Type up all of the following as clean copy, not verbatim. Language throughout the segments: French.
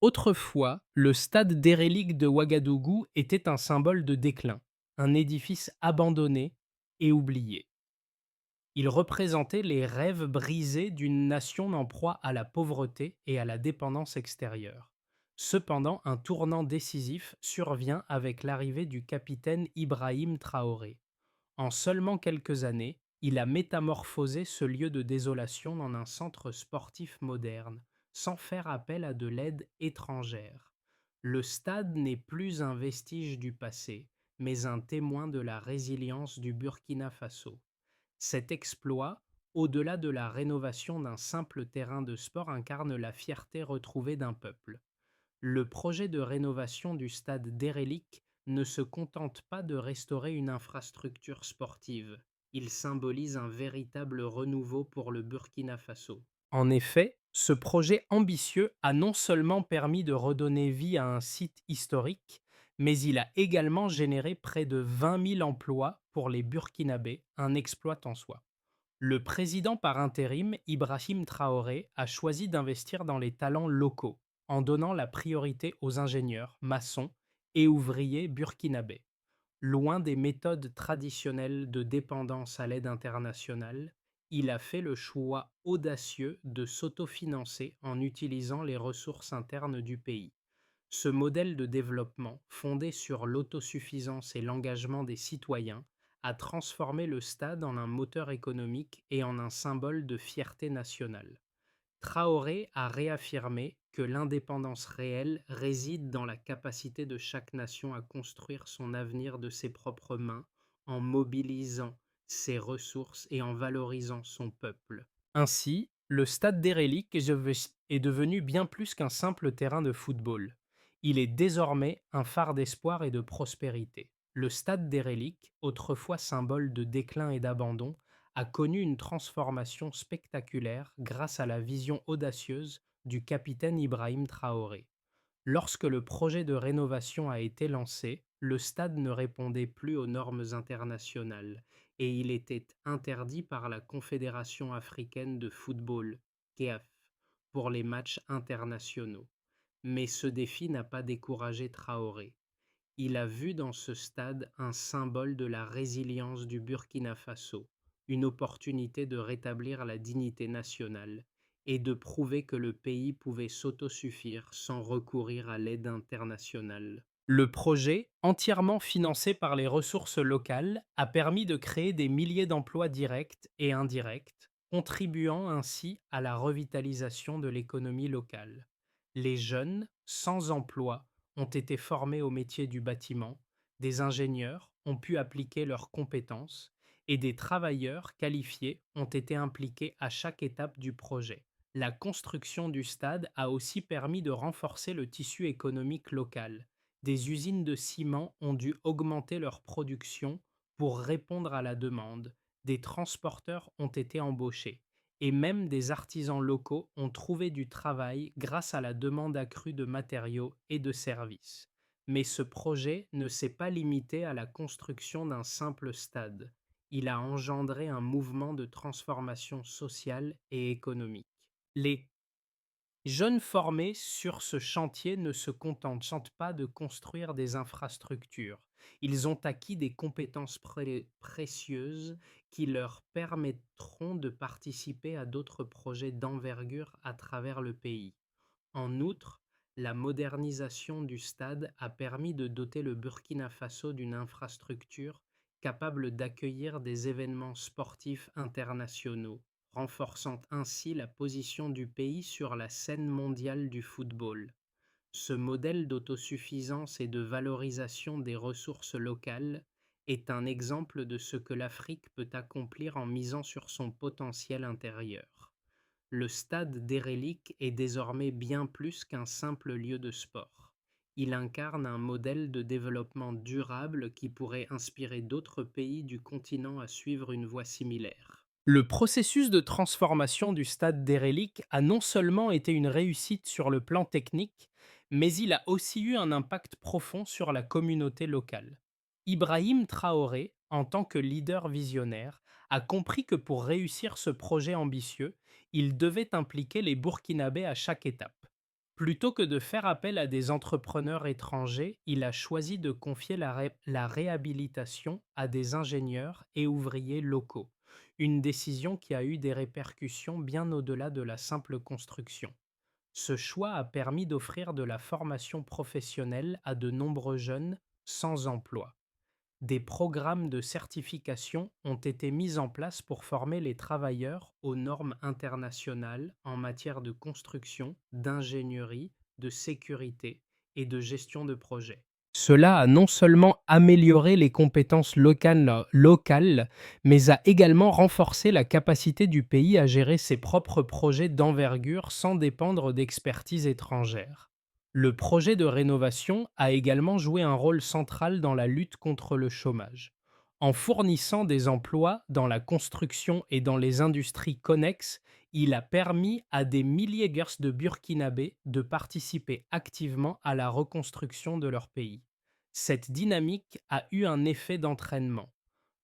Autrefois, le stade dérélique de Ouagadougou était un symbole de déclin, un édifice abandonné et oublié. Il représentait les rêves brisés d'une nation en proie à la pauvreté et à la dépendance extérieure. Cependant, un tournant décisif survient avec l'arrivée du capitaine Ibrahim Traoré. En seulement quelques années, il a métamorphosé ce lieu de désolation en un centre sportif moderne, sans faire appel à de l'aide étrangère. Le stade n'est plus un vestige du passé, mais un témoin de la résilience du Burkina Faso. Cet exploit, au-delà de la rénovation d'un simple terrain de sport, incarne la fierté retrouvée d'un peuple. Le projet de rénovation du stade d'Erelik ne se contente pas de restaurer une infrastructure sportive. Il symbolise un véritable renouveau pour le Burkina Faso. En effet, ce projet ambitieux a non seulement permis de redonner vie à un site historique, mais il a également généré près de 20 000 emplois pour les Burkinabés, un exploit en soi. Le président par intérim, Ibrahim Traoré, a choisi d'investir dans les talents locaux, en donnant la priorité aux ingénieurs, maçons et ouvriers burkinabés. Loin des méthodes traditionnelles de dépendance à l'aide internationale, il a fait le choix audacieux de s'autofinancer en utilisant les ressources internes du pays. Ce modèle de développement, fondé sur l'autosuffisance et l'engagement des citoyens, a transformé le stade en un moteur économique et en un symbole de fierté nationale. Traoré a réaffirmé que l'indépendance réelle réside dans la capacité de chaque nation à construire son avenir de ses propres mains, en mobilisant ses ressources et en valorisant son peuple. Ainsi, le stade d'Erelik est devenu bien plus qu'un simple terrain de football. Il est désormais un phare d'espoir et de prospérité. Le stade d'Erelik, autrefois symbole de déclin et d'abandon, a connu une transformation spectaculaire grâce à la vision audacieuse du capitaine Ibrahim Traoré. Lorsque le projet de rénovation a été lancé, le stade ne répondait plus aux normes internationales et il était interdit par la Confédération africaine de football, CAF, pour les matchs internationaux. Mais ce défi n'a pas découragé Traoré. Il a vu dans ce stade un symbole de la résilience du Burkina Faso, une opportunité de rétablir la dignité nationale et de prouver que le pays pouvait s'autosuffire sans recourir à l'aide internationale. Le projet, entièrement financé par les ressources locales, a permis de créer des milliers d'emplois directs et indirects, contribuant ainsi à la revitalisation de l'économie locale. Les jeunes, sans emploi, ont été formés au métier du bâtiment, des ingénieurs ont pu appliquer leurs compétences et des travailleurs qualifiés ont été impliqués à chaque étape du projet. La construction du stade a aussi permis de renforcer le tissu économique local. Des usines de ciment ont dû augmenter leur production pour répondre à la demande. Des transporteurs ont été embauchés et même des artisans locaux ont trouvé du travail grâce à la demande accrue de matériaux et de services. Mais ce projet ne s'est pas limité à la construction d'un simple stade. Il a engendré un mouvement de transformation sociale et économique. Les jeunes formés sur ce chantier ne se contentent pas de construire des infrastructures. Ils ont acquis des compétences précieuses qui leur permettront de participer à d'autres projets d'envergure à travers le pays. En outre, la modernisation du stade a permis de doter le Burkina Faso d'une infrastructure capable d'accueillir des événements sportifs internationaux, renforçant ainsi la position du pays sur la scène mondiale du football. Ce modèle d'autosuffisance et de valorisation des ressources locales est un exemple de ce que l'Afrique peut accomplir en misant sur son potentiel intérieur. Le stade d'Erelik est désormais bien plus qu'un simple lieu de sport. Il incarne un modèle de développement durable qui pourrait inspirer d'autres pays du continent à suivre une voie similaire. Le processus de transformation du stade d'Erelik a non seulement été une réussite sur le plan technique, mais il a aussi eu un impact profond sur la communauté locale. Ibrahim Traoré, en tant que leader visionnaire, a compris que pour réussir ce projet ambitieux, il devait impliquer les Burkinabés à chaque étape. Plutôt que de faire appel à des entrepreneurs étrangers, il a choisi de confier la réhabilitation à des ingénieurs et ouvriers locaux, une décision qui a eu des répercussions bien au-delà de la simple construction. Ce choix a permis d'offrir de la formation professionnelle à de nombreux jeunes sans emploi. Des programmes de certification ont été mis en place pour former les travailleurs aux normes internationales en matière de construction, d'ingénierie, de sécurité et de gestion de projet. Cela a non seulement amélioré les compétences locales, mais a également renforcé la capacité du pays à gérer ses propres projets d'envergure sans dépendre d'expertise étrangère. Le projet de rénovation a également joué un rôle central dans la lutte contre le chômage. En fournissant des emplois dans la construction et dans les industries connexes, il a permis à des milliers de Burkinabés de participer activement à la reconstruction de leur pays. Cette dynamique a eu un effet d'entraînement.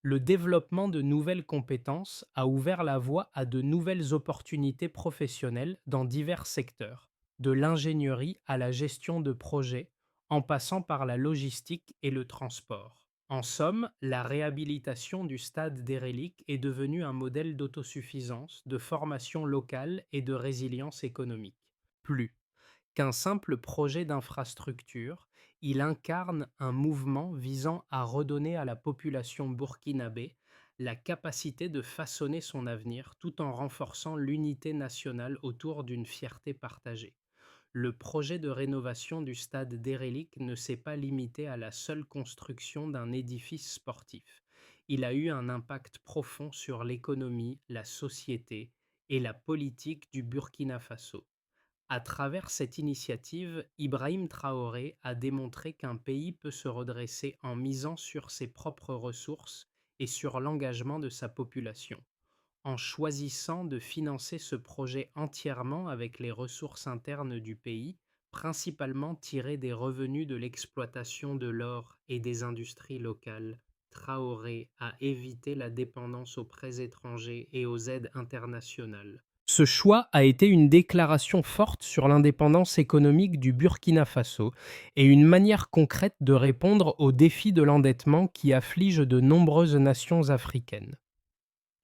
Le développement de nouvelles compétences a ouvert la voie à de nouvelles opportunités professionnelles dans divers secteurs, de l'ingénierie à la gestion de projets, en passant par la logistique et le transport. En somme, la réhabilitation du stade d'Hérélique est devenue un modèle d'autosuffisance, de formation locale et de résilience économique. Plus qu'un simple projet d'infrastructure, il incarne un mouvement visant à redonner à la population burkinabé la capacité de façonner son avenir tout en renforçant l'unité nationale autour d'une fierté partagée. Le projet de rénovation du stade d'Hérélique ne s'est pas limité à la seule construction d'un édifice sportif. Il a eu un impact profond sur l'économie, la société et la politique du Burkina Faso. À travers cette initiative, Ibrahim Traoré a démontré qu'un pays peut se redresser en misant sur ses propres ressources et sur l'engagement de sa population. En choisissant de financer ce projet entièrement avec les ressources internes du pays, principalement tirées des revenus de l'exploitation de l'or et des industries locales, Traoré a évité la dépendance aux prêts étrangers et aux aides internationales. Ce choix a été une déclaration forte sur l'indépendance économique du Burkina Faso et une manière concrète de répondre aux défis de l'endettement qui affligent de nombreuses nations africaines.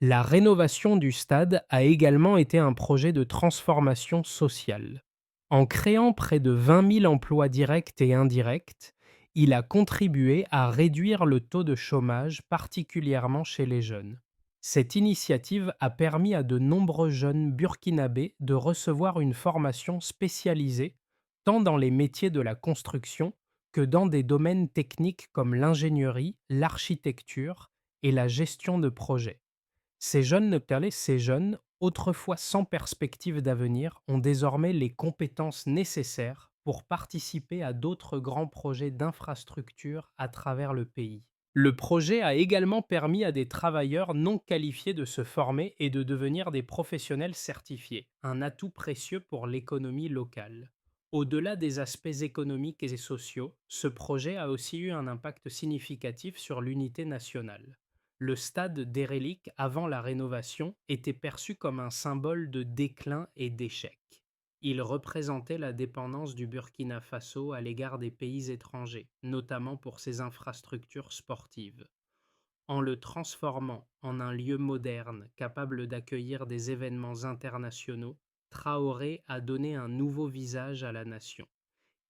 La rénovation du stade a également été un projet de transformation sociale. En créant près de 20 000 emplois directs et indirects, il a contribué à réduire le taux de chômage, particulièrement chez les jeunes. Cette initiative a permis à de nombreux jeunes burkinabés de recevoir une formation spécialisée tant dans les métiers de la construction que dans des domaines techniques comme l'ingénierie, l'architecture et la gestion de projets. Ces jeunes, autrefois sans perspective d'avenir, ont désormais les compétences nécessaires pour participer à d'autres grands projets d'infrastructure à travers le pays. Le projet a également permis à des travailleurs non qualifiés de se former et de devenir des professionnels certifiés, un atout précieux pour l'économie locale. Au-delà des aspects économiques et sociaux, ce projet a aussi eu un impact significatif sur l'unité nationale. Le stade d'Hérélique, avant la rénovation, était perçu comme un symbole de déclin et d'échec. Il représentait la dépendance du Burkina Faso à l'égard des pays étrangers, notamment pour ses infrastructures sportives. En le transformant en un lieu moderne capable d'accueillir des événements internationaux, Traoré a donné un nouveau visage à la nation.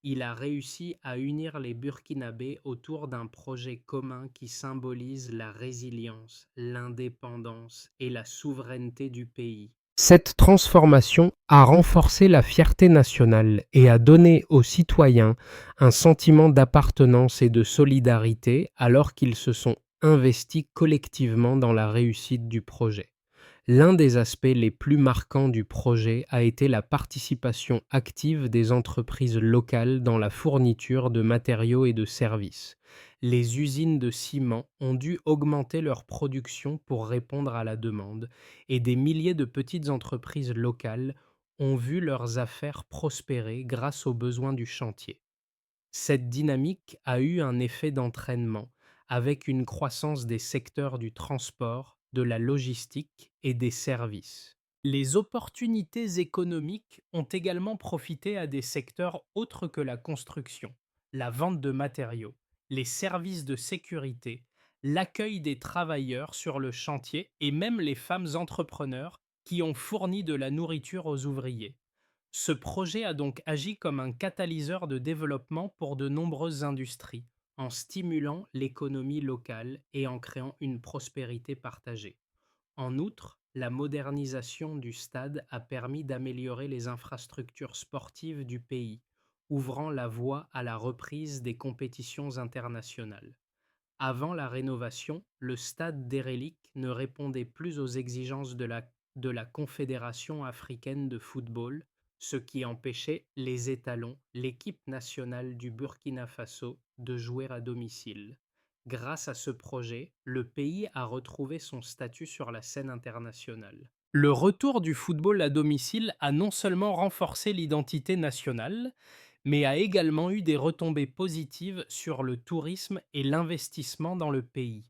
Il a réussi à unir les Burkinabés autour d'un projet commun qui symbolise la résilience, l'indépendance et la souveraineté du pays. Cette transformation a renforcé la fierté nationale et a donné aux citoyens un sentiment d'appartenance et de solidarité alors qu'ils se sont investis collectivement dans la réussite du projet. L'un des aspects les plus marquants du projet a été la participation active des entreprises locales dans la fourniture de matériaux et de services. Les usines de ciment ont dû augmenter leur production pour répondre à la demande, et des milliers de petites entreprises locales ont vu leurs affaires prospérer grâce aux besoins du chantier. Cette dynamique a eu un effet d'entraînement, avec une croissance des secteurs du transport, de la logistique et des services. Les opportunités économiques ont également profité à des secteurs autres que la construction, la vente de matériaux, les services de sécurité, l'accueil des travailleurs sur le chantier et même les femmes entrepreneurs qui ont fourni de la nourriture aux ouvriers. Ce projet a donc agi comme un catalyseur de développement pour de nombreuses industries, en stimulant l'économie locale et en créant une prospérité partagée. En outre, la modernisation du stade a permis d'améliorer les infrastructures sportives du pays, ouvrant la voie à la reprise des compétitions internationales. Avant la rénovation, le stade d'Erelik ne répondait plus aux exigences de la Confédération africaine de football, ce qui empêchait les étalons, l'équipe nationale du Burkina Faso, de jouer à domicile. Grâce à ce projet, le pays a retrouvé son statut sur la scène internationale. Le retour du football à domicile a non seulement renforcé l'identité nationale, mais a également eu des retombées positives sur le tourisme et l'investissement dans le pays.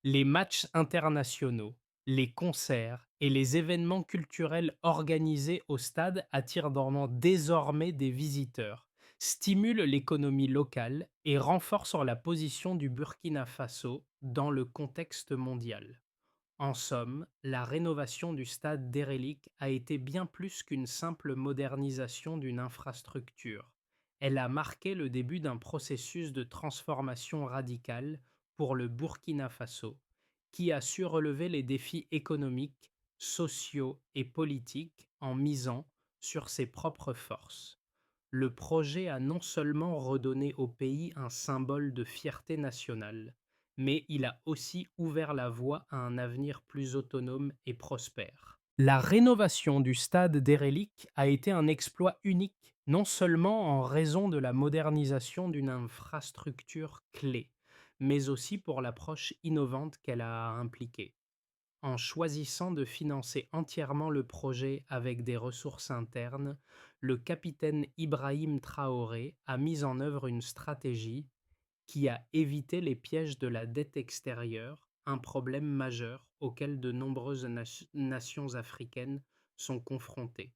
Les matchs internationaux, les concerts et les événements culturels organisés au stade attirent désormais des visiteurs, stimulent l'économie locale et renforcent la position du Burkina Faso dans le contexte mondial. En somme, la rénovation du stade d'Erelik a été bien plus qu'une simple modernisation d'une infrastructure. Elle a marqué le début d'un processus de transformation radicale pour le Burkina Faso, qui a su relever les défis économiques, sociaux et politiques en misant sur ses propres forces. Le projet a non seulement redonné au pays un symbole de fierté nationale, mais il a aussi ouvert la voie à un avenir plus autonome et prospère. La rénovation du stade d'Erelik a été un exploit unique, non seulement en raison de la modernisation d'une infrastructure clé, mais aussi pour l'approche innovante qu'elle a impliquée. En choisissant de financer entièrement le projet avec des ressources internes, le capitaine Ibrahim Traoré a mis en œuvre une stratégie qui a évité les pièges de la dette extérieure, un problème majeur auquel de nombreuses nations africaines sont confrontées.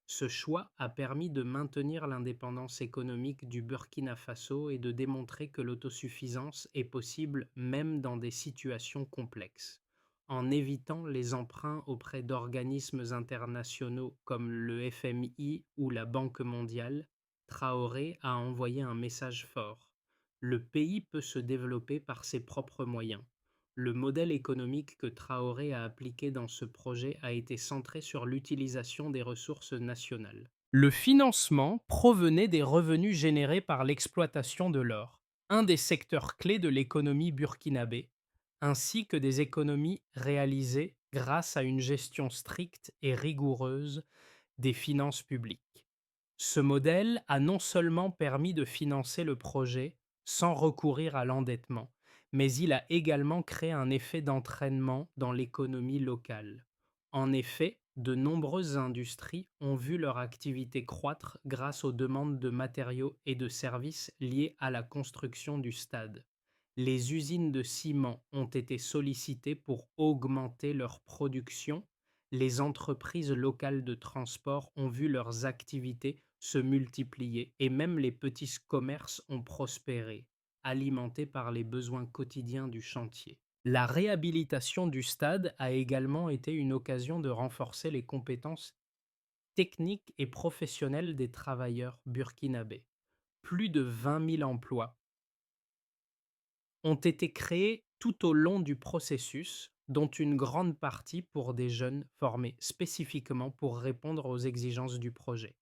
Ce choix a permis de maintenir l'indépendance économique du Burkina Faso et de démontrer que l'autosuffisance est possible même dans des situations complexes. En évitant les emprunts auprès d'organismes internationaux comme le FMI ou la Banque mondiale, Traoré a envoyé un message fort. Le pays peut se développer par ses propres moyens. Le modèle économique que Traoré a appliqué dans ce projet a été centré sur l'utilisation des ressources nationales. Le financement provenait des revenus générés par l'exploitation de l'or, un des secteurs clés de l'économie burkinabé, ainsi que des économies réalisées grâce à une gestion stricte et rigoureuse des finances publiques. Ce modèle a non seulement permis de financer le projet sans recourir à l'endettement, mais il a également créé un effet d'entraînement dans l'économie locale. En effet, de nombreuses industries ont vu leur activité croître grâce aux demandes de matériaux et de services liés à la construction du stade. Les usines de ciment ont été sollicitées pour augmenter leur production, les entreprises locales de transport ont vu leurs activités se multiplier et même les petits commerces ont prospéré, alimentés par les besoins quotidiens du chantier. La réhabilitation du stade a également été une occasion de renforcer les compétences techniques et professionnelles des travailleurs burkinabés. Plus de 20 000 emplois ont été créés tout au long du processus, dont une grande partie pour des jeunes formés spécifiquement pour répondre aux exigences du projet.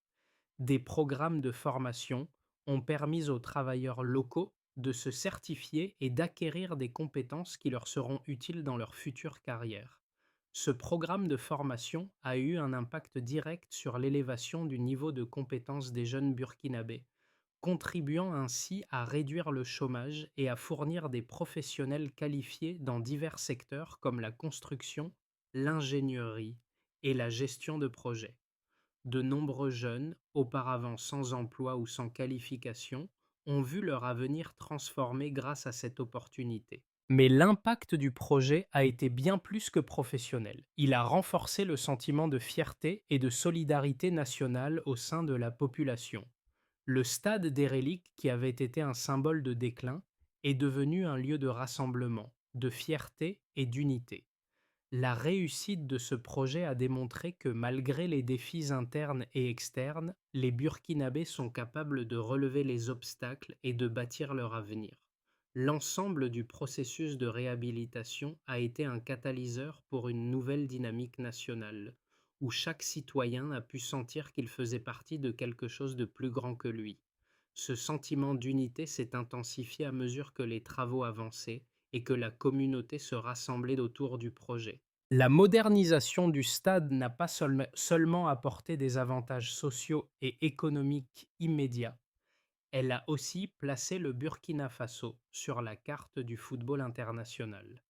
Des programmes de formation ont permis aux travailleurs locaux de se certifier et d'acquérir des compétences qui leur seront utiles dans leur future carrière. Ce programme de formation a eu un impact direct sur l'élévation du niveau de compétences des jeunes burkinabés, contribuant ainsi à réduire le chômage et à fournir des professionnels qualifiés dans divers secteurs comme la construction, l'ingénierie et la gestion de projets. De nombreux jeunes, auparavant sans emploi ou sans qualification, ont vu leur avenir transformé grâce à cette opportunité. Mais l'impact du projet a été bien plus que professionnel. Il a renforcé le sentiment de fierté et de solidarité nationale au sein de la population. Le stade d'Hérélique, qui avait été un symbole de déclin, est devenu un lieu de rassemblement, de fierté et d'unité. La réussite de ce projet a démontré que malgré les défis internes et externes, les Burkinabés sont capables de relever les obstacles et de bâtir leur avenir. L'ensemble du processus de réhabilitation a été un catalyseur pour une nouvelle dynamique nationale, où chaque citoyen a pu sentir qu'il faisait partie de quelque chose de plus grand que lui. Ce sentiment d'unité s'est intensifié à mesure que les travaux avançaient et que la communauté se rassemblait autour du projet. La modernisation du stade n'a pas seulement apporté des avantages sociaux et économiques immédiats, elle a aussi placé le Burkina Faso sur la carte du football international.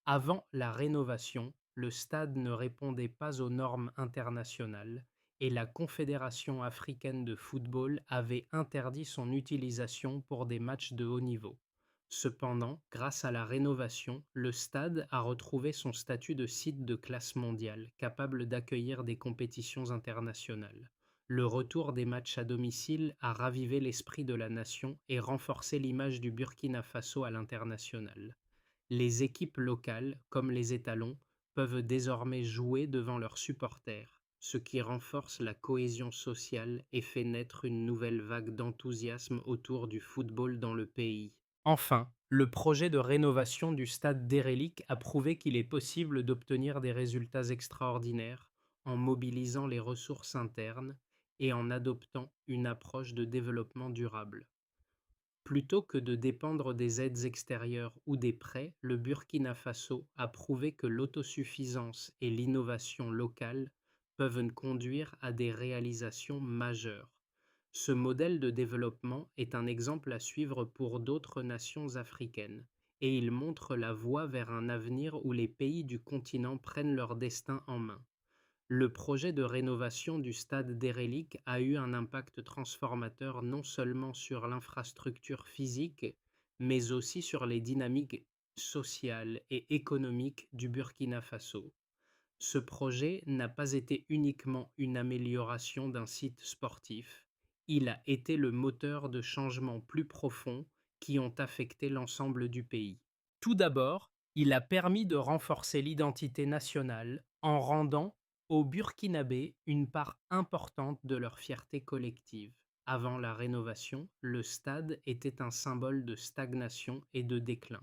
Avant la rénovation, le stade ne répondait pas aux normes internationales et la Confédération africaine de football avait interdit son utilisation pour des matchs de haut niveau. Cependant, grâce à la rénovation, le stade a retrouvé son statut de site de classe mondiale, capable d'accueillir des compétitions internationales. Le retour des matchs à domicile a ravivé l'esprit de la nation et renforcé l'image du Burkina Faso à l'international. Les équipes locales, comme les étalons, peuvent désormais jouer devant leurs supporters, ce qui renforce la cohésion sociale et fait naître une nouvelle vague d'enthousiasme autour du football dans le pays. Enfin, le projet de rénovation du stade d'Hérélique a prouvé qu'il est possible d'obtenir des résultats extraordinaires en mobilisant les ressources internes et en adoptant une approche de développement durable. Plutôt que de dépendre des aides extérieures ou des prêts, le Burkina Faso a prouvé que l'autosuffisance et l'innovation locale peuvent conduire à des réalisations majeures. Ce modèle de développement est un exemple à suivre pour d'autres nations africaines, et il montre la voie vers un avenir où les pays du continent prennent leur destin en main. Le projet de rénovation du stade d'Hérélique a eu un impact transformateur non seulement sur l'infrastructure physique, mais aussi sur les dynamiques sociales et économiques du Burkina Faso. Ce projet n'a pas été uniquement une amélioration d'un site sportif, il a été le moteur de changements plus profonds qui ont affecté l'ensemble du pays. Tout d'abord, il a permis de renforcer l'identité nationale en rendant aux Burkinabés une part importante de leur fierté collective. Avant la rénovation, le stade était un symbole de stagnation et de déclin.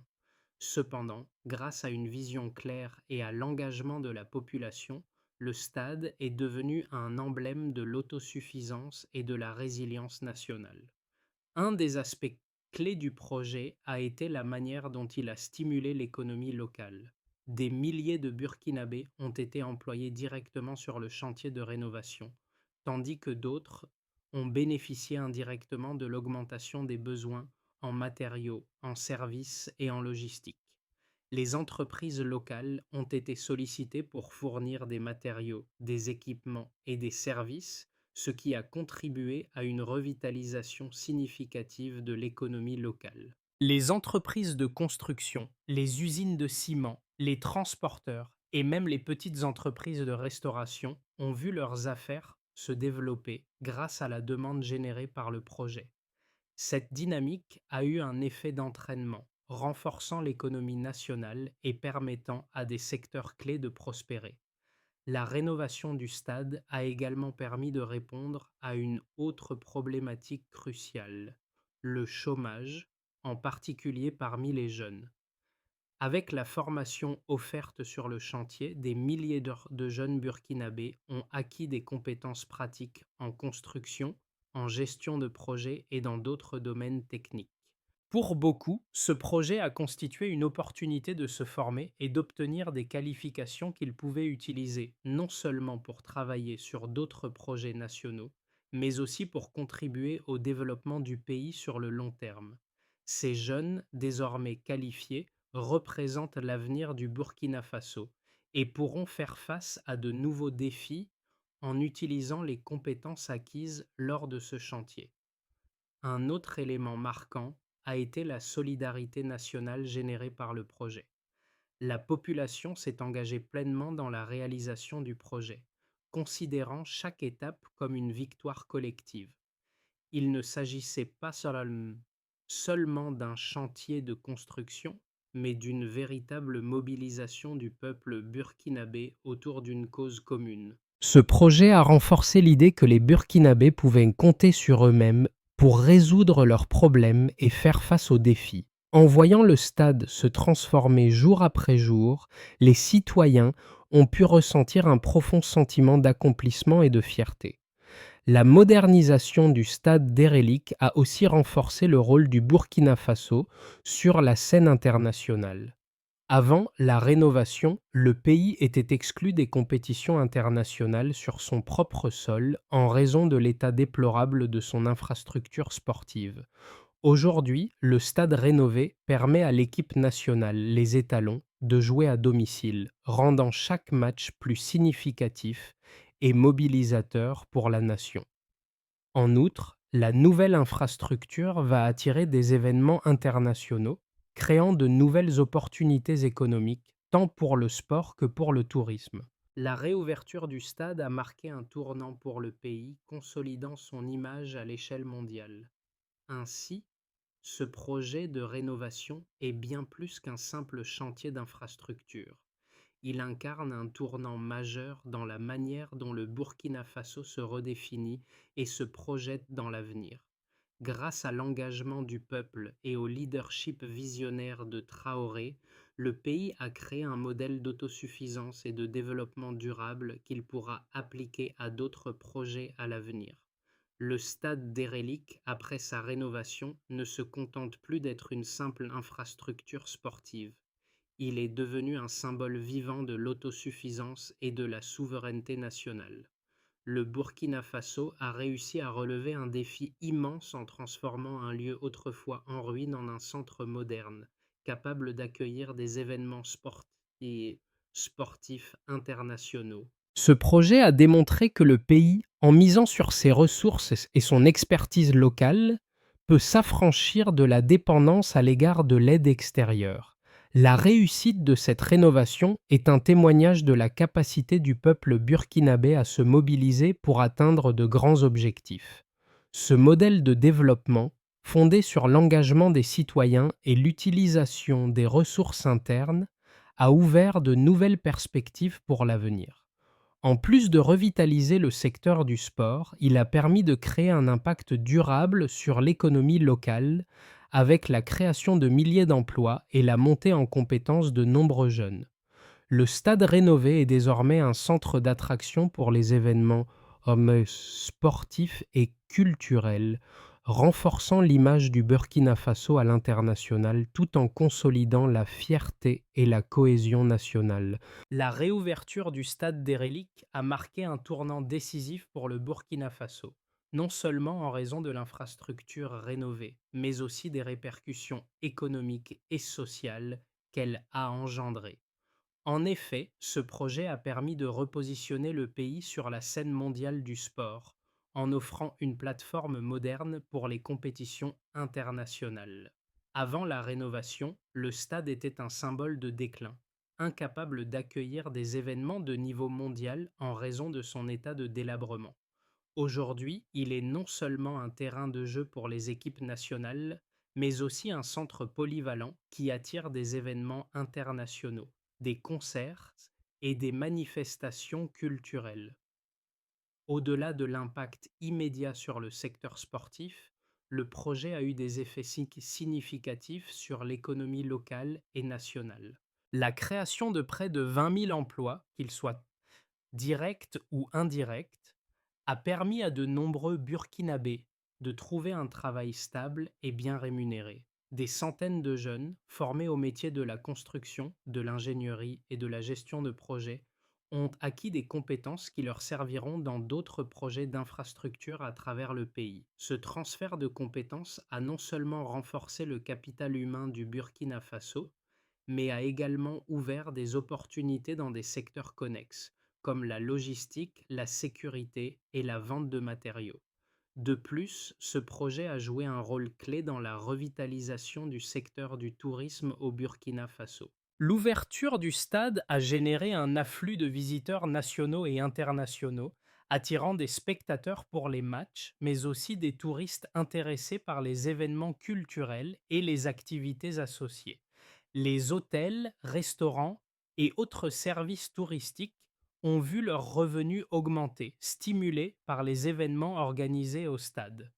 Cependant, grâce à une vision claire et à l'engagement de la population, le stade est devenu un emblème de l'autosuffisance et de la résilience nationale. Un des aspects clés du projet a été la manière dont il a stimulé l'économie locale. Des milliers de Burkinabés ont été employés directement sur le chantier de rénovation, tandis que d'autres ont bénéficié indirectement de l'augmentation des besoins en matériaux, en services et en logistique. Les entreprises locales ont été sollicitées pour fournir des matériaux, des équipements et des services, ce qui a contribué à une revitalisation significative de l'économie locale. Les entreprises de construction, les usines de ciment, les transporteurs et même les petites entreprises de restauration ont vu leurs affaires se développer grâce à la demande générée par le projet. Cette dynamique a eu un effet d'entraînement, renforçant l'économie nationale et permettant à des secteurs clés de prospérer. La rénovation du stade a également permis de répondre à une autre problématique cruciale, le chômage, en particulier parmi les jeunes. Avec la formation offerte sur le chantier, des milliers de jeunes burkinabés ont acquis des compétences pratiques en construction, en gestion de projets et dans d'autres domaines techniques. Pour beaucoup, ce projet a constitué une opportunité de se former et d'obtenir des qualifications qu'ils pouvaient utiliser non seulement pour travailler sur d'autres projets nationaux, mais aussi pour contribuer au développement du pays sur le long terme. Ces jeunes, désormais qualifiés, représentent l'avenir du Burkina Faso et pourront faire face à de nouveaux défis en utilisant les compétences acquises lors de ce chantier. Un autre élément marquant a été la solidarité nationale générée par le projet. La population s'est engagée pleinement dans la réalisation du projet, considérant chaque étape comme une victoire collective. Il ne s'agissait pas seulement d'un chantier de construction, mais d'une véritable mobilisation du peuple burkinabé autour d'une cause commune. Ce projet a renforcé l'idée que les Burkinabés pouvaient compter sur eux-mêmes pour résoudre leurs problèmes et faire face aux défis. En voyant le stade se transformer jour après jour, les citoyens ont pu ressentir un profond sentiment d'accomplissement et de fierté. La modernisation du stade d'Erlik a aussi renforcé le rôle du Burkina Faso sur la scène internationale. Avant la rénovation, le pays était exclu des compétitions internationales sur son propre sol en raison de l'état déplorable de son infrastructure sportive. Aujourd'hui, le stade rénové permet à l'équipe nationale, les étalons, de jouer à domicile, rendant chaque match plus significatif et mobilisateur pour la nation. En outre, la nouvelle infrastructure va attirer des événements internationaux, créant de nouvelles opportunités économiques, tant pour le sport que pour le tourisme. La réouverture du stade a marqué un tournant pour le pays, consolidant son image à l'échelle mondiale. Ainsi, ce projet de rénovation est bien plus qu'un simple chantier d'infrastructure. Il incarne un tournant majeur dans la manière dont le Burkina Faso se redéfinit et se projette dans l'avenir. Grâce à l'engagement du peuple et au leadership visionnaire de Traoré, le pays a créé un modèle d'autosuffisance et de développement durable qu'il pourra appliquer à d'autres projets à l'avenir. Le stade d'Erlik, après sa rénovation, ne se contente plus d'être une simple infrastructure sportive. Il est devenu un symbole vivant de l'autosuffisance et de la souveraineté nationale. Le Burkina Faso a réussi à relever un défi immense en transformant un lieu autrefois en ruine en un centre moderne, capable d'accueillir des événements sportifs internationaux. Ce projet a démontré que le pays, en misant sur ses ressources et son expertise locale, peut s'affranchir de la dépendance à l'égard de l'aide extérieure. La réussite de cette rénovation est un témoignage de la capacité du peuple burkinabé à se mobiliser pour atteindre de grands objectifs. Ce modèle de développement, fondé sur l'engagement des citoyens et l'utilisation des ressources internes, a ouvert de nouvelles perspectives pour l'avenir. En plus de revitaliser le secteur du sport, il a permis de créer un impact durable sur l'économie locale, avec la création de milliers d'emplois et la montée en compétences de nombreux jeunes. Le stade rénové est désormais un centre d'attraction pour les événements sportifs et culturels, renforçant l'image du Burkina Faso à l'international tout en consolidant la fierté et la cohésion nationale. La réouverture du stade d'Erlik a marqué un tournant décisif pour le Burkina Faso, non seulement en raison de l'infrastructure rénovée, mais aussi des répercussions économiques et sociales qu'elle a engendrées. En effet, ce projet a permis de repositionner le pays sur la scène mondiale du sport, en offrant une plateforme moderne pour les compétitions internationales. Avant la rénovation, le stade était un symbole de déclin, incapable d'accueillir des événements de niveau mondial en raison de son état de délabrement. Aujourd'hui, il est non seulement un terrain de jeu pour les équipes nationales, mais aussi un centre polyvalent qui attire des événements internationaux, des concerts et des manifestations culturelles. Au-delà de l'impact immédiat sur le secteur sportif, le projet a eu des effets significatifs sur l'économie locale et nationale. La création de près de 20 000 emplois, qu'ils soient directs ou indirects, a permis à de nombreux Burkinabés de trouver un travail stable et bien rémunéré. Des centaines de jeunes, formés au métier de la construction, de l'ingénierie et de la gestion de projets, ont acquis des compétences qui leur serviront dans d'autres projets d'infrastructure à travers le pays. Ce transfert de compétences a non seulement renforcé le capital humain du Burkina Faso, mais a également ouvert des opportunités dans des secteurs connexes, comme la logistique, la sécurité et la vente de matériaux. De plus, ce projet a joué un rôle clé dans la revitalisation du secteur du tourisme au Burkina Faso. L'ouverture du stade a généré un afflux de visiteurs nationaux et internationaux, attirant des spectateurs pour les matchs, mais aussi des touristes intéressés par les événements culturels et les activités associées. Les hôtels, restaurants et autres services touristiques ont vu leurs revenus augmenter, stimulés par les événements organisés au stade.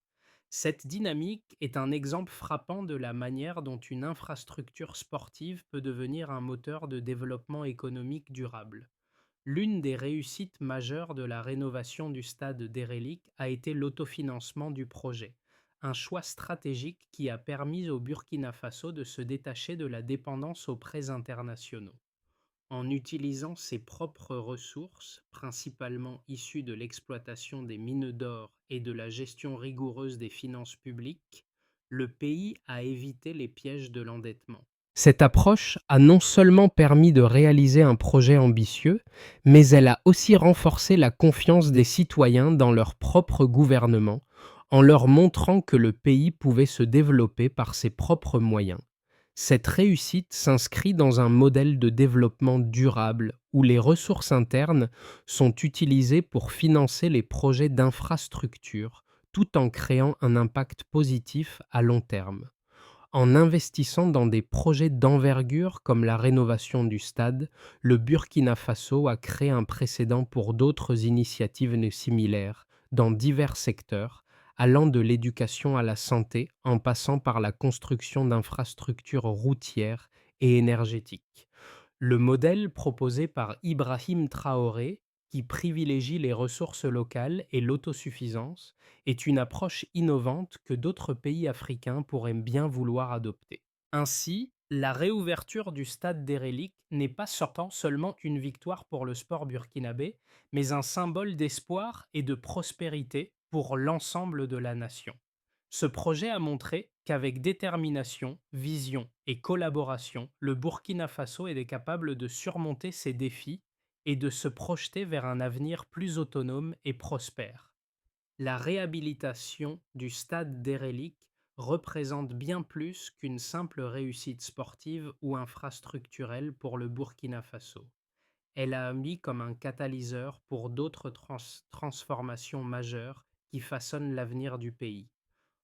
Cette dynamique est un exemple frappant de la manière dont une infrastructure sportive peut devenir un moteur de développement économique durable. L'une des réussites majeures de la rénovation du stade d'Erlik a été l'autofinancement du projet, un choix stratégique qui a permis au Burkina Faso de se détacher de la dépendance aux prêts internationaux. En utilisant ses propres ressources, principalement issues de l'exploitation des mines d'or et de la gestion rigoureuse des finances publiques, le pays a évité les pièges de l'endettement. Cette approche a non seulement permis de réaliser un projet ambitieux, mais elle a aussi renforcé la confiance des citoyens dans leur propre gouvernement, en leur montrant que le pays pouvait se développer par ses propres moyens. Cette réussite s'inscrit dans un modèle de développement durable où les ressources internes sont utilisées pour financer les projets d'infrastructure tout en créant un impact positif à long terme. En investissant dans des projets d'envergure comme la rénovation du stade, le Burkina Faso a créé un précédent pour d'autres initiatives similaires dans divers secteurs, allant de l'éducation à la santé en passant par la construction d'infrastructures routières et énergétiques. Le modèle proposé par Ibrahim Traoré, qui privilégie les ressources locales et l'autosuffisance, est une approche innovante que d'autres pays africains pourraient bien vouloir adopter. Ainsi, la réouverture du stade d'Erlik n'est pas seulement une victoire pour le sport burkinabé, mais un symbole d'espoir et de prospérité pour l'ensemble de la nation. Ce projet a montré qu'avec détermination, vision et collaboration, le Burkina Faso est capable de surmonter ses défis et de se projeter vers un avenir plus autonome et prospère. La réhabilitation du stade d'Erlik représente bien plus qu'une simple réussite sportive ou infrastructurelle pour le Burkina Faso. Elle a agi comme un catalyseur pour d'autres transformations majeures qui façonnent l'avenir du pays.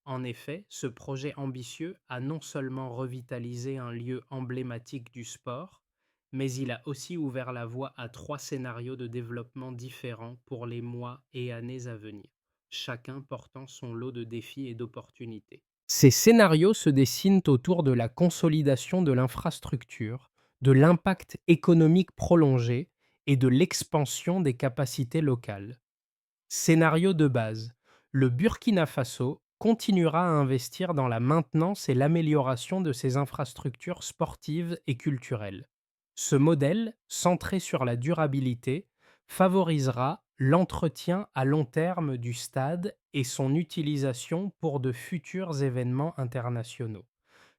En effet, ce projet ambitieux a non seulement revitalisé un lieu emblématique du sport, mais il a aussi ouvert la voie à 3 scénarios de développement différents pour les mois et années à venir, chacun portant son lot de défis et d'opportunités. Ces scénarios se dessinent autour de la consolidation de l'infrastructure, de l'impact économique prolongé et de l'expansion des capacités locales. Scénario de base. Le Burkina Faso continuera à investir dans la maintenance et l'amélioration de ses infrastructures sportives et culturelles. Ce modèle, centré sur la durabilité, favorisera l'entretien à long terme du stade et son utilisation pour de futurs événements internationaux.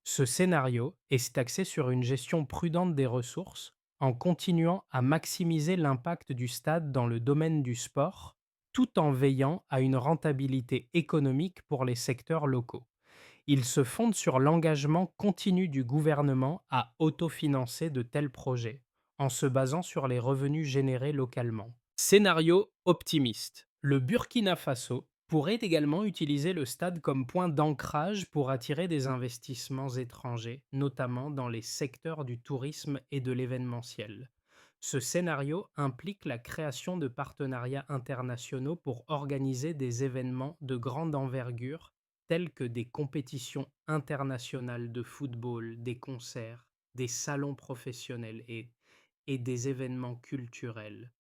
Ce scénario est axé sur une gestion prudente des ressources en continuant à maximiser l'impact du stade dans le domaine du sport tout en veillant à une rentabilité économique pour les secteurs locaux. Il se fonde sur l'engagement continu du gouvernement à autofinancer de tels projets, en se basant sur les revenus générés localement. Scénario optimiste. Le Burkina Faso pourrait également utiliser le stade comme point d'ancrage pour attirer des investissements étrangers, notamment dans les secteurs du tourisme et de l'événementiel. Ce scénario implique la création de partenariats internationaux pour organiser des événements de grande envergure tels que des compétitions internationales de football, des concerts, des salons professionnels et des événements culturels.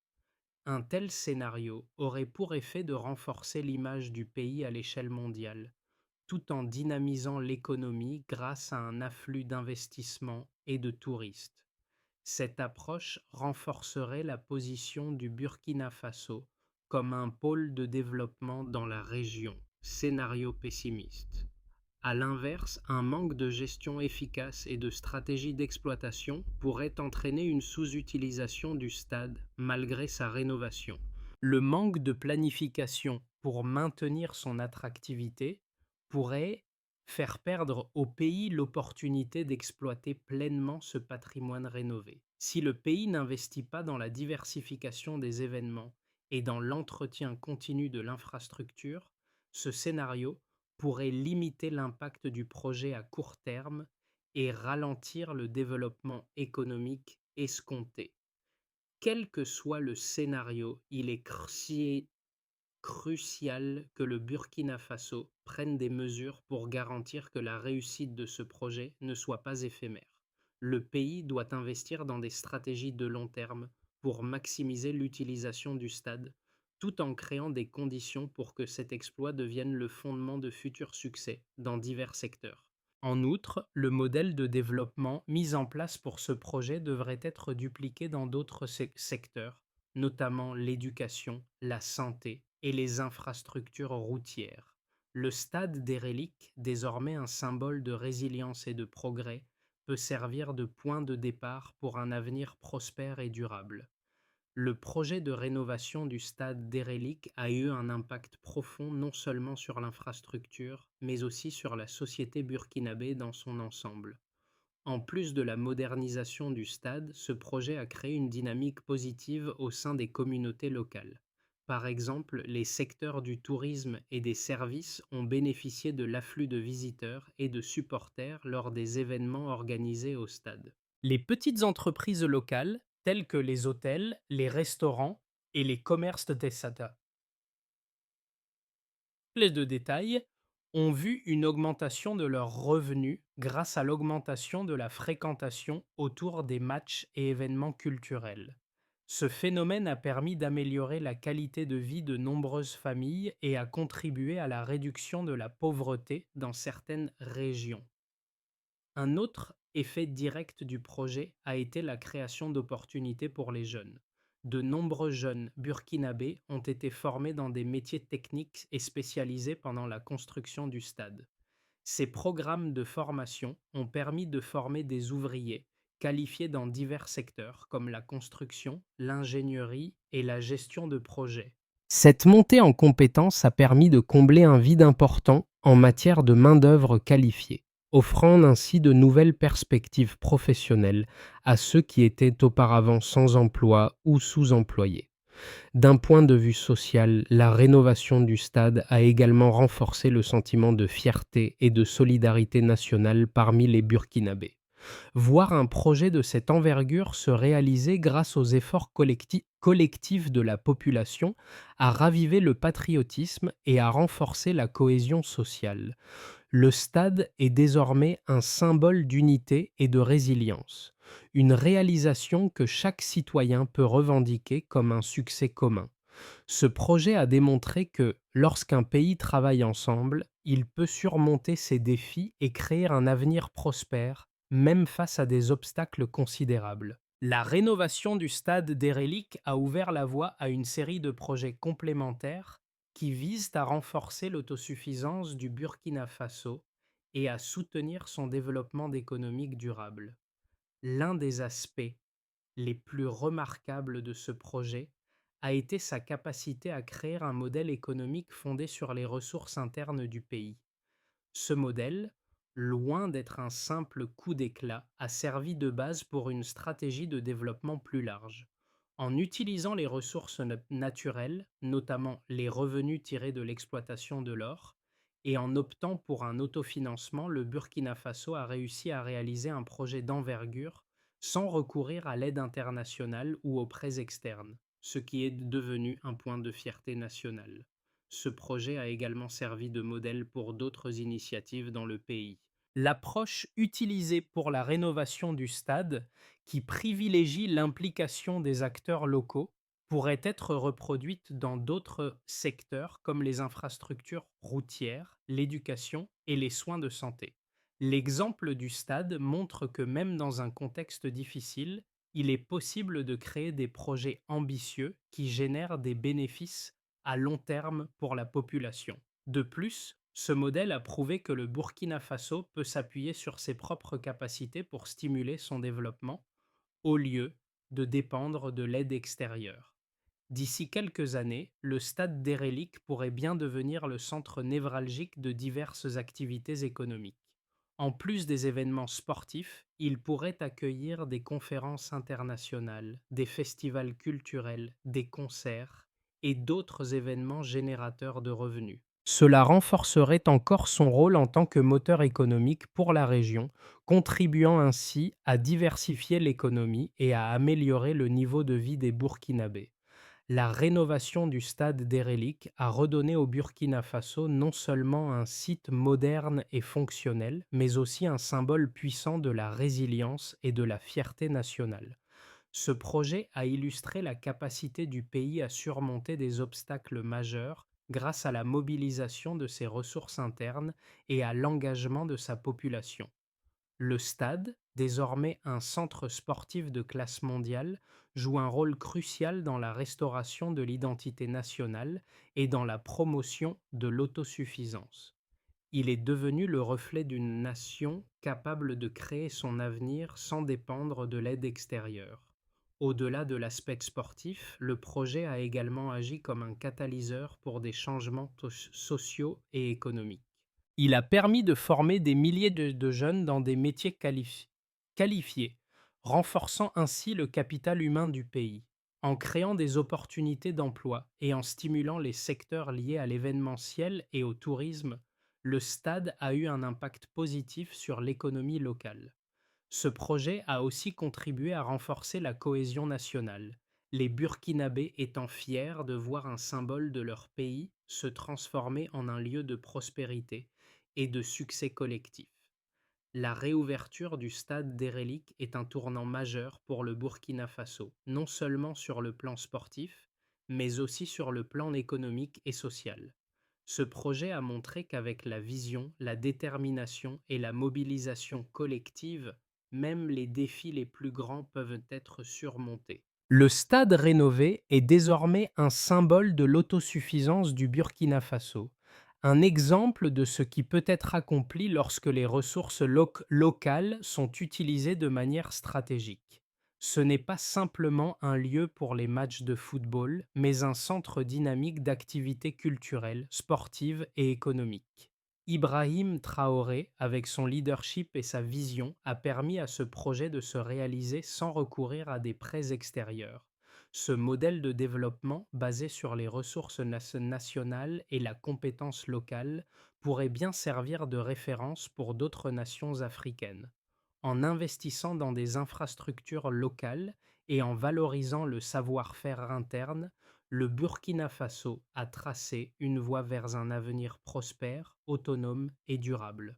Un tel scénario aurait pour effet de renforcer l'image du pays à l'échelle mondiale, tout en dynamisant l'économie grâce à un afflux d'investissements et de touristes. Cette approche renforcerait la position du Burkina Faso comme un pôle de développement dans la région. Scénario pessimiste. À l'inverse, un manque de gestion efficace et de stratégie d'exploitation pourrait entraîner une sous-utilisation du stade malgré sa rénovation. Le manque de planification pour maintenir son attractivité pourrait faire perdre au pays l'opportunité d'exploiter pleinement ce patrimoine rénové. Si le pays n'investit pas dans la diversification des événements et dans l'entretien continu de l'infrastructure, ce scénario pourrait limiter l'impact du projet à court terme et ralentir le développement économique escompté. Quel que soit le scénario, il est crucial que le Burkina Faso prenne des mesures pour garantir que la réussite de ce projet ne soit pas éphémère. Le pays doit investir dans des stratégies de long terme pour maximiser l'utilisation du stade, tout en créant des conditions pour que cet exploit devienne le fondement de futurs succès dans divers secteurs. En outre, le modèle de développement mis en place pour ce projet devrait être dupliqué dans d'autres secteurs, notamment l'éducation, la santé et les infrastructures routières. Le stade des reliques, désormais un symbole de résilience et de progrès, peut servir de point de départ pour un avenir prospère et durable. Le projet de rénovation du stade d'Erelik a eu un impact profond non seulement sur l'infrastructure, mais aussi sur la société burkinabé dans son ensemble. En plus de la modernisation du stade, ce projet a créé une dynamique positive au sein des communautés locales. Par exemple, les secteurs du tourisme et des services ont bénéficié de l'afflux de visiteurs et de supporters lors des événements organisés au stade. Les petites entreprises locales, telles que les hôtels, les restaurants et les commerces de Sada, les de détail, ont vu une augmentation de leurs revenus grâce à l'augmentation de la fréquentation autour des matchs et événements culturels. Ce phénomène a permis d'améliorer la qualité de vie de nombreuses familles et a contribué à la réduction de la pauvreté dans certaines régions. Un autre effet direct du projet a été la création d'opportunités pour les jeunes. De nombreux jeunes burkinabés ont été formés dans des métiers techniques et spécialisés pendant la construction du stade. Ces programmes de formation ont permis de former des ouvriers qualifiés dans divers secteurs comme la construction, l'ingénierie et la gestion de projets. Cette montée en compétences a permis de combler un vide important en matière de main-d'œuvre qualifiée, offrant ainsi de nouvelles perspectives professionnelles à ceux qui étaient auparavant sans emploi ou sous-employés. D'un point de vue social, la rénovation du stade a également renforcé le sentiment de fierté et de solidarité nationale parmi les Burkinabés. Voir un projet de cette envergure se réaliser grâce aux efforts collectifs de la population a ravivé le patriotisme et a renforcé la cohésion sociale. Le stade est désormais un symbole d'unité et de résilience, une réalisation que chaque citoyen peut revendiquer comme un succès commun. Ce projet a démontré que, lorsqu'un pays travaille ensemble, il peut surmonter ses défis et créer un avenir prospère, même face à des obstacles considérables. La rénovation du stade des Reliques a ouvert la voie à une série de projets complémentaires qui visent à renforcer l'autosuffisance du Burkina Faso et à soutenir son développement économique durable. L'un des aspects les plus remarquables de ce projet a été sa capacité à créer un modèle économique fondé sur les ressources internes du pays. Ce modèle, loin d'être un simple coup d'éclat, a servi de base pour une stratégie de développement plus large. En utilisant les ressources naturelles, notamment les revenus tirés de l'exploitation de l'or, et en optant pour un autofinancement, le Burkina Faso a réussi à réaliser un projet d'envergure sans recourir à l'aide internationale ou aux prêts externes, ce qui est devenu un point de fierté nationale. Ce projet a également servi de modèle pour d'autres initiatives dans le pays. L'approche utilisée pour la rénovation du stade, qui privilégie l'implication des acteurs locaux, pourrait être reproduite dans d'autres secteurs comme les infrastructures routières, l'éducation et les soins de santé. L'exemple du stade montre que même dans un contexte difficile, il est possible de créer des projets ambitieux qui génèrent des bénéfices à long terme pour la population. De plus, ce modèle a prouvé que le Burkina Faso peut s'appuyer sur ses propres capacités pour stimuler son développement au lieu de dépendre de l'aide extérieure. D'ici quelques années, le stade d'Hérélique pourrait bien devenir le centre névralgique de diverses activités économiques. En plus des événements sportifs, il pourrait accueillir des conférences internationales, des festivals culturels, des concerts et d'autres événements générateurs de revenus. Cela renforcerait encore son rôle en tant que moteur économique pour la région, contribuant ainsi à diversifier l'économie et à améliorer le niveau de vie des Burkinabés. La rénovation du stade d'Hérélique a redonné au Burkina Faso non seulement un site moderne et fonctionnel, mais aussi un symbole puissant de la résilience et de la fierté nationale. Ce projet a illustré la capacité du pays à surmonter des obstacles majeurs grâce à la mobilisation de ses ressources internes et à l'engagement de sa population. Le stade, désormais un centre sportif de classe mondiale, joue un rôle crucial dans la restauration de l'identité nationale et dans la promotion de l'autosuffisance. Il est devenu le reflet d'une nation capable de créer son avenir sans dépendre de l'aide extérieure. Au-delà de l'aspect sportif, le projet a également agi comme un catalyseur pour des changements sociaux et économiques. Il a permis de former des milliers de jeunes dans des métiers qualifiés, renforçant ainsi le capital humain du pays. En créant des opportunités d'emploi et en stimulant les secteurs liés à l'événementiel et au tourisme, le stade a eu un impact positif sur l'économie locale. Ce projet a aussi contribué à renforcer la cohésion nationale, les Burkinabés étant fiers de voir un symbole de leur pays se transformer en un lieu de prospérité et de succès collectif. La réouverture du stade d'Hérélique est un tournant majeur pour le Burkina Faso, non seulement sur le plan sportif, mais aussi sur le plan économique et social. Ce projet a montré qu'avec la vision, la détermination et la mobilisation collective, même les défis les plus grands peuvent être surmontés. Le stade rénové est désormais un symbole de l'autosuffisance du Burkina Faso, un exemple de ce qui peut être accompli lorsque les ressources locales sont utilisées de manière stratégique. Ce n'est pas simplement un lieu pour les matchs de football, mais un centre dynamique d'activités culturelles, sportives et économiques. Ibrahim Traoré, avec son leadership et sa vision, a permis à ce projet de se réaliser sans recourir à des prêts extérieurs. Ce modèle de développement, basé sur les ressources nationales et la compétence locale, pourrait bien servir de référence pour d'autres nations africaines. En investissant dans des infrastructures locales et en valorisant le savoir-faire interne, le Burkina Faso a tracé une voie vers un avenir prospère, autonome et durable.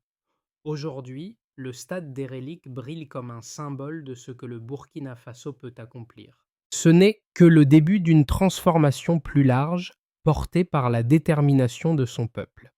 Aujourd'hui, le stade d'Hérélique brille comme un symbole de ce que le Burkina Faso peut accomplir. Ce n'est que le début d'une transformation plus large, portée par la détermination de son peuple.